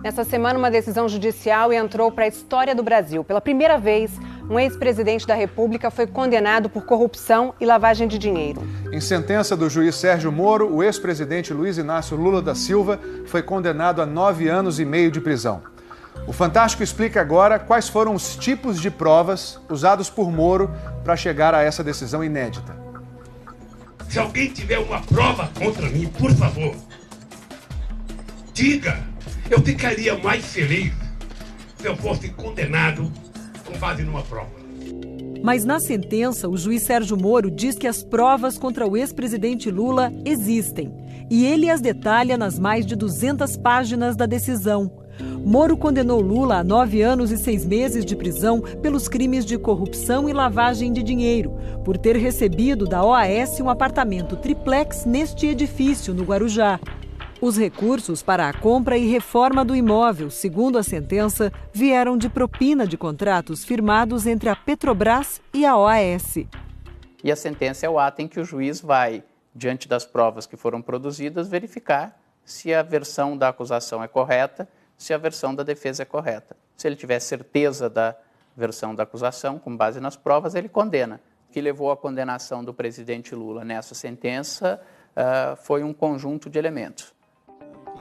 Nessa semana, uma decisão judicial entrou para a história do Brasil. Pela primeira vez, um ex-presidente da República foi condenado por corrupção e lavagem de dinheiro. Em sentença do juiz Sérgio Moro, o ex-presidente Luiz Inácio Lula da Silva foi condenado a 9 anos e meio de prisão. O Fantástico explica agora quais foram os tipos de provas usados por Moro para chegar a essa decisão inédita. Se alguém tiver uma prova contra mim, por favor, diga. Eu ficaria mais feliz se eu fosse condenado com base numa prova. Mas na sentença, o juiz Sérgio Moro diz que as provas contra o ex-presidente Lula existem. E ele as detalha nas mais de 200 páginas da decisão. Moro condenou Lula a 9 anos e 6 meses de prisão pelos crimes de corrupção e lavagem de dinheiro, por ter recebido da OAS um apartamento triplex neste edifício, no Guarujá. Os recursos para a compra e reforma do imóvel, segundo a sentença, vieram de propina de contratos firmados entre a Petrobras e a OAS. E a sentença é o ato em que o juiz vai, diante das provas que foram produzidas, verificar se a versão da acusação é correta, se a versão da defesa é correta. Se ele tiver certeza da versão da acusação, com base nas provas, ele condena. O que levou à condenação do presidente Lula nessa sentença foi um conjunto de elementos.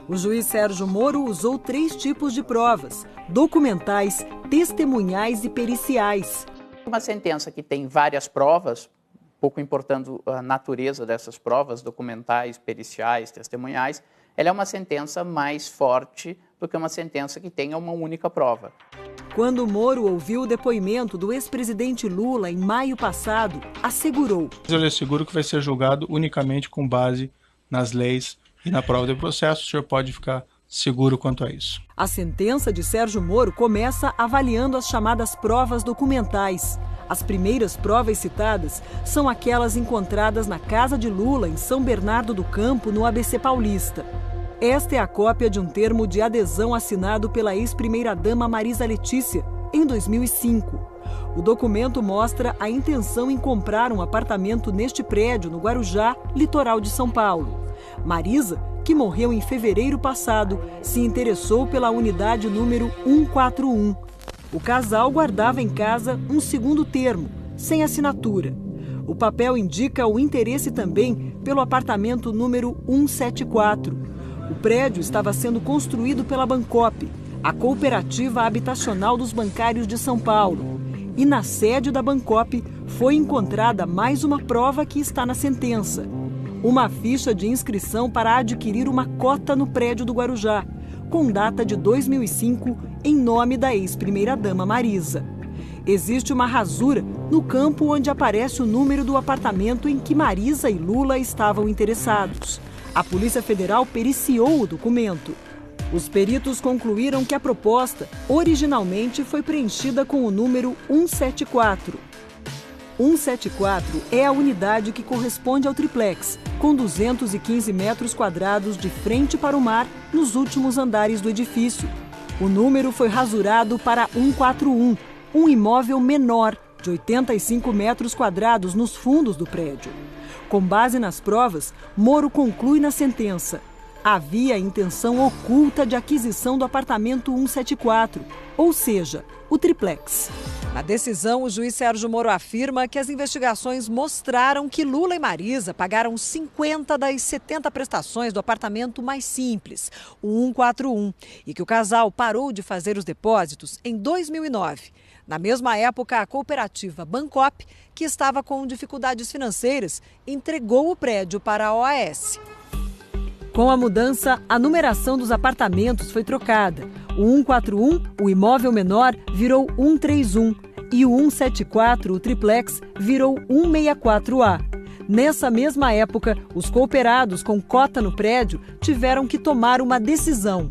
O juiz Sérgio Moro usou 3 tipos de provas: documentais, testemunhais e periciais. Uma sentença que tem várias provas, pouco importando a natureza dessas provas, documentais, periciais, testemunhais, ela é uma sentença mais forte do que uma sentença que tenha uma única prova. Quando Moro ouviu o depoimento do ex-presidente Lula em maio passado, assegurou: eu lhe asseguro que vai ser julgado unicamente com base nas leis e na prova do processo. O senhor pode ficar seguro quanto a isso. A sentença de Sérgio Moro começa avaliando as chamadas provas documentais. As primeiras provas citadas são aquelas encontradas na casa de Lula, em São Bernardo do Campo, no ABC Paulista. Esta é a cópia de um termo de adesão assinado pela ex-primeira-dama Marisa Letícia, em 2005. O documento mostra a intenção em comprar um apartamento neste prédio, no Guarujá, litoral de São Paulo. Marisa, que morreu em fevereiro passado, se interessou pela unidade número 141. O casal guardava em casa um segundo termo, sem assinatura. O papel indica o interesse também pelo apartamento número 174. O prédio estava sendo construído pela Bancop, a cooperativa habitacional dos bancários de São Paulo. E na sede da Bancop foi encontrada mais uma prova que está na sentença: uma ficha de inscrição para adquirir uma cota no prédio do Guarujá, com data de 2005, em nome da ex-primeira-dama Marisa. Existe uma rasura no campo onde aparece o número do apartamento em que Marisa e Lula estavam interessados. A Polícia Federal periciou o documento. Os peritos concluíram que a proposta originalmente foi preenchida com o número 174. 174 é a unidade que corresponde ao triplex, com 215 metros quadrados de frente para o mar nos últimos andares do edifício. O número foi rasurado para 141, um imóvel menor, de 85 metros quadrados nos fundos do prédio. Com base nas provas, Moro conclui na sentença: havia intenção oculta de aquisição do apartamento 174, ou seja, o triplex. Na decisão, o juiz Sérgio Moro afirma que as investigações mostraram que Lula e Marisa pagaram 50 das 70 prestações do apartamento mais simples, o 141, e que o casal parou de fazer os depósitos em 2009. Na mesma época, a cooperativa Bancop, que estava com dificuldades financeiras, entregou o prédio para a OAS. Com a mudança, a numeração dos apartamentos foi trocada. O 141, o imóvel menor, virou 131 e o 174, o triplex, virou 164A. Nessa mesma época, os cooperados com cota no prédio tiveram que tomar uma decisão.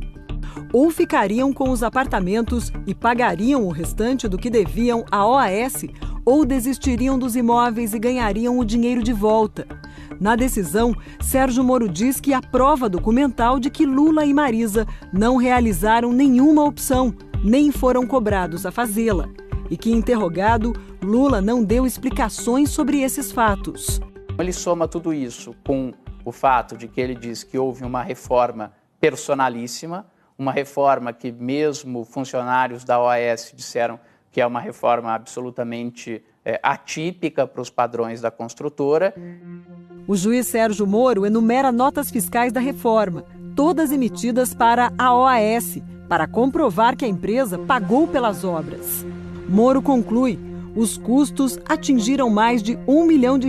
Ou ficariam com os apartamentos e pagariam o restante do que deviam à OAS, ou desistiriam dos imóveis e ganhariam o dinheiro de volta. Na decisão, Sérgio Moro diz que há prova documental de que Lula e Marisa não realizaram nenhuma opção, nem foram cobrados a fazê-la. E que, interrogado, Lula não deu explicações sobre esses fatos. Ele soma tudo isso com o fato de que ele diz que houve uma reforma personalíssima, uma reforma que mesmo funcionários da OAS disseram que é uma reforma absolutamente atípica para os padrões da construtora. O juiz Sérgio Moro enumera notas fiscais da reforma, todas emitidas para a OAS, para comprovar que a empresa pagou pelas obras. Moro conclui: os custos atingiram mais de R$1 milhão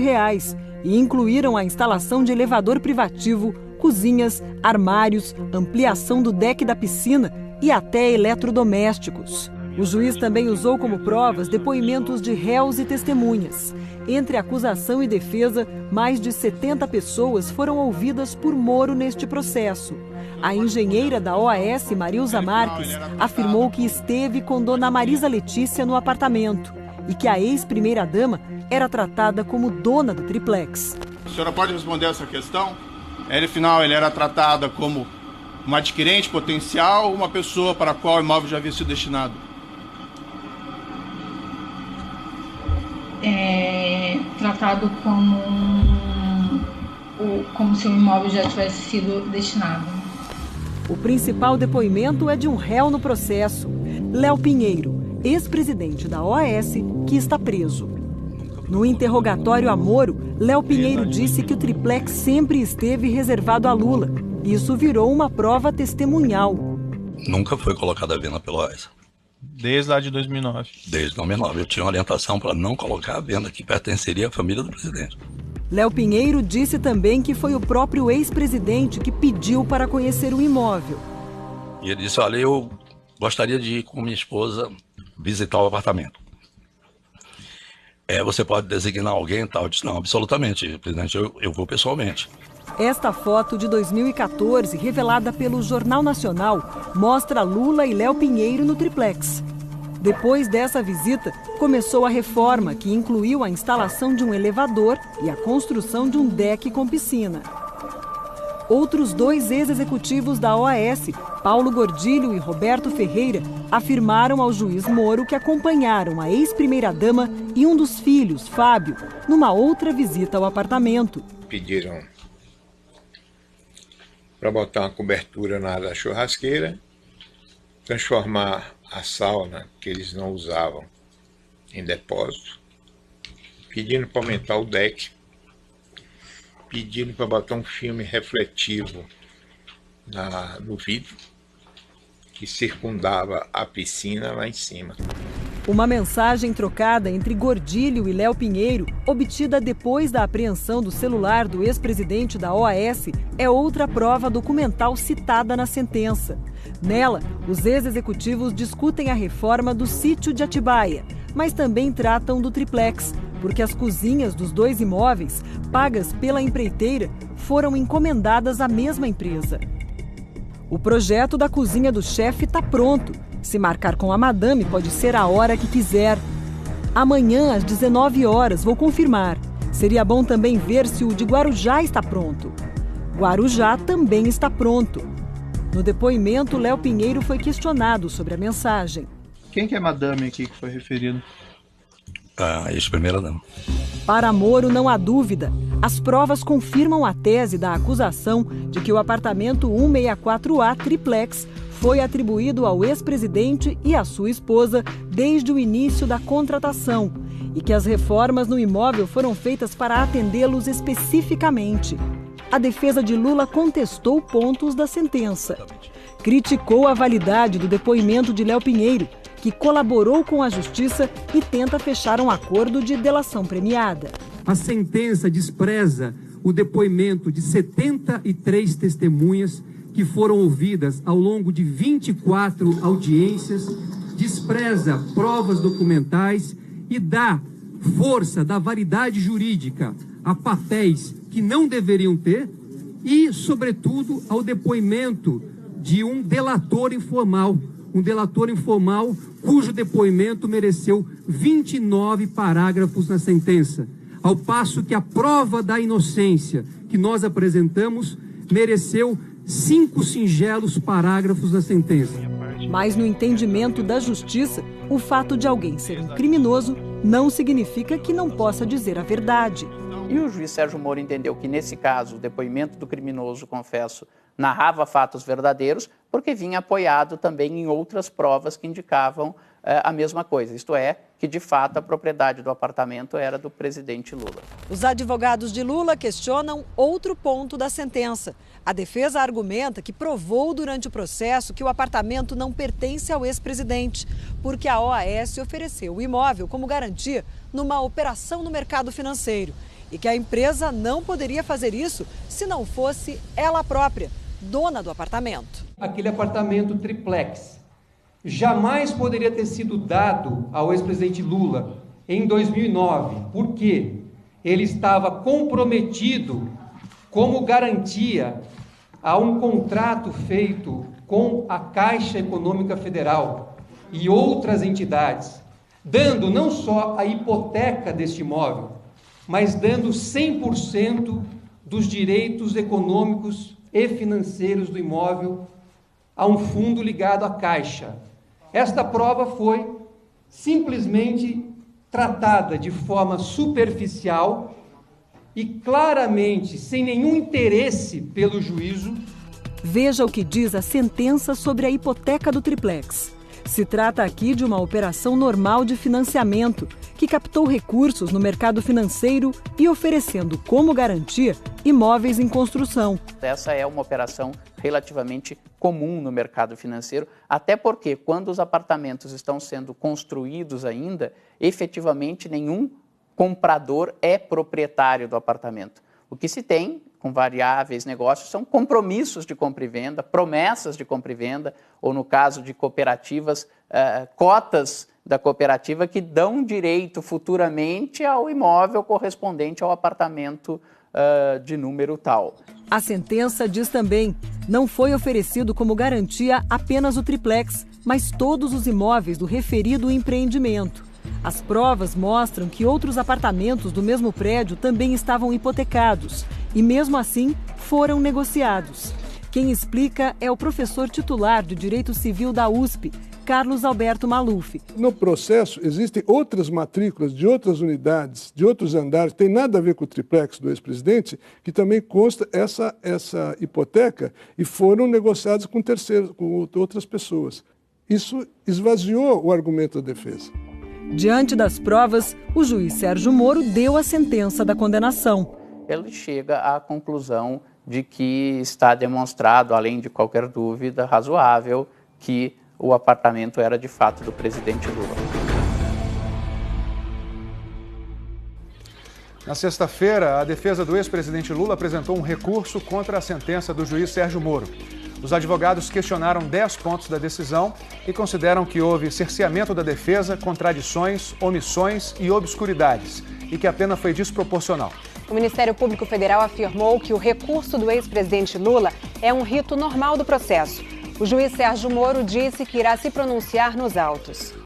e incluíram a instalação de elevador privativo, cozinhas, armários, ampliação do deck da piscina e até eletrodomésticos. O juiz também usou como provas depoimentos de réus e testemunhas. Entre acusação e defesa, mais de 70 pessoas foram ouvidas por Moro neste processo. A engenheira da OAS, Marilza Marques, afirmou que esteve com dona Marisa Letícia no apartamento e que a ex-primeira-dama era tratada como dona do triplex. A senhora pode responder essa questão? Afinal, ele era tratada como uma adquirente potencial ou uma pessoa para a qual o imóvel já havia sido destinado? Tratado como se o imóvel já tivesse sido destinado. O principal depoimento é de um réu no processo, Léo Pinheiro, ex-presidente da OAS, que está preso. No interrogatório a Moro, Léo Pinheiro disse que o triplex sempre esteve reservado a Lula. Isso virou uma prova testemunhal. Nunca foi colocado à venda pela OAS. Desde lá de 2009. Desde 2009. Eu tinha uma orientação para não colocar à venda, que pertenceria à família do presidente. Léo Pinheiro disse também que foi o próprio ex-presidente que pediu para conhecer o imóvel. E ele disse: olha, eu gostaria de ir com minha esposa visitar o apartamento. Você pode designar alguém e tal? Eu disse: não, absolutamente, presidente, eu vou pessoalmente. Esta foto de 2014, revelada pelo Jornal Nacional, mostra Lula e Léo Pinheiro no triplex. Depois dessa visita, começou a reforma, que incluiu a instalação de um elevador e a construção de um deck com piscina. Outros dois ex-executivos da OAS, Paulo Gordilho e Roberto Ferreira, afirmaram ao juiz Moro que acompanharam a ex-primeira-dama e um dos filhos, Fábio, numa outra visita ao apartamento. Pediram para botar uma cobertura na churrasqueira, transformar a sauna que eles não usavam em depósito, pedindo para aumentar o deck, pedindo para botar um filme refletivo no vidro que circundava a piscina lá em cima. Uma mensagem trocada entre Gordilho e Léo Pinheiro, obtida depois da apreensão do celular do ex-presidente da OAS, é outra prova documental citada na sentença. Nela, os ex-executivos discutem a reforma do sítio de Atibaia, mas também tratam do triplex, porque as cozinhas dos dois imóveis, pagas pela empreiteira, foram encomendadas à mesma empresa. O projeto da cozinha do chefe está pronto. Se marcar com a madame, pode ser a hora que quiser. Amanhã, às 19 horas, vou confirmar. Seria bom também ver se o de Guarujá está pronto. Guarujá também está pronto. No depoimento, Léo Pinheiro foi questionado sobre a mensagem. Quem que é a madame aqui que foi referido? A ex-primeira-dama. Para Moro, não há dúvida. As provas confirmam a tese da acusação de que o apartamento 164A triplex foi atribuído ao ex-presidente e à sua esposa desde o início da contratação e que as reformas no imóvel foram feitas para atendê-los especificamente. A defesa de Lula contestou pontos da sentença. Criticou a validade do depoimento de Léo Pinheiro, que colaborou com a justiça e tenta fechar um acordo de delação premiada. A sentença despreza o depoimento de 73 testemunhas que foram ouvidas ao longo de 24 audiências, despreza provas documentais e dá força da validade jurídica a papéis que não deveriam ter e, sobretudo, ao depoimento de um delator informal cujo depoimento mereceu 29 parágrafos na sentença, ao passo que a prova da inocência que nós apresentamos mereceu 5 singelos parágrafos na sentença. Mas no entendimento da justiça, o fato de alguém ser um criminoso não significa que não possa dizer a verdade. E o juiz Sérgio Moro entendeu que, nesse caso, o depoimento do criminoso, confesso, narrava fatos verdadeiros, porque vinha apoiado também em outras provas que indicavam a mesma coisa, isto é, que de fato a propriedade do apartamento era do presidente Lula. Os advogados de Lula questionam outro ponto da sentença. A defesa argumenta que provou durante o processo que o apartamento não pertence ao ex-presidente, porque a OAS ofereceu o imóvel como garantia numa operação no mercado financeiro e que a empresa não poderia fazer isso se não fosse ela própria, dona do apartamento. Aquele apartamento triplex jamais poderia ter sido dado ao ex-presidente Lula em 2009, porque ele estava comprometido como garantia a um contrato feito com a Caixa Econômica Federal e outras entidades, dando não só a hipoteca deste imóvel, mas dando 100% dos direitos econômicos e financeiros do imóvel a um fundo ligado à Caixa. Esta prova foi simplesmente tratada de forma superficial e claramente sem nenhum interesse pelo juízo. Veja o que diz a sentença sobre a hipoteca do triplex. Se trata aqui de uma operação normal de financiamento que captou recursos no mercado financeiro e oferecendo como garantia imóveis em construção. Essa é uma operação relativamente comum no mercado financeiro, até porque quando os apartamentos estão sendo construídos ainda, efetivamente nenhum comprador é proprietário do apartamento. O que se tem com variáveis negócios são compromissos de compra e venda, promessas de compra e venda, ou no caso de cooperativas, cotas da cooperativa que dão direito futuramente ao imóvel correspondente ao apartamento de número tal. A sentença diz também: não foi oferecido como garantia apenas o triplex, mas todos os imóveis do referido empreendimento. As provas mostram que outros apartamentos do mesmo prédio também estavam hipotecados e, mesmo assim, foram negociados. Quem explica é o professor titular de Direito Civil da USP, Carlos Alberto Maluf. No processo, existem outras matrículas de outras unidades, de outros andares, tem nada a ver com o triplex do ex-presidente, que também consta essa hipoteca e foram negociados com terceiros, com outras pessoas. Isso esvaziou o argumento da defesa. Diante das provas, o juiz Sérgio Moro deu a sentença da condenação. Ele chega à conclusão de que está demonstrado, além de qualquer dúvida razoável, que o apartamento era de fato do presidente Lula. Na sexta-feira, a defesa do ex-presidente Lula apresentou um recurso contra a sentença do juiz Sérgio Moro. Os advogados questionaram 10 pontos da decisão e consideram que houve cerceamento da defesa, contradições, omissões e obscuridades, e que a pena foi desproporcional. O Ministério Público Federal afirmou que o recurso do ex-presidente Lula é um rito normal do processo. O juiz Sérgio Moro disse que irá se pronunciar nos autos.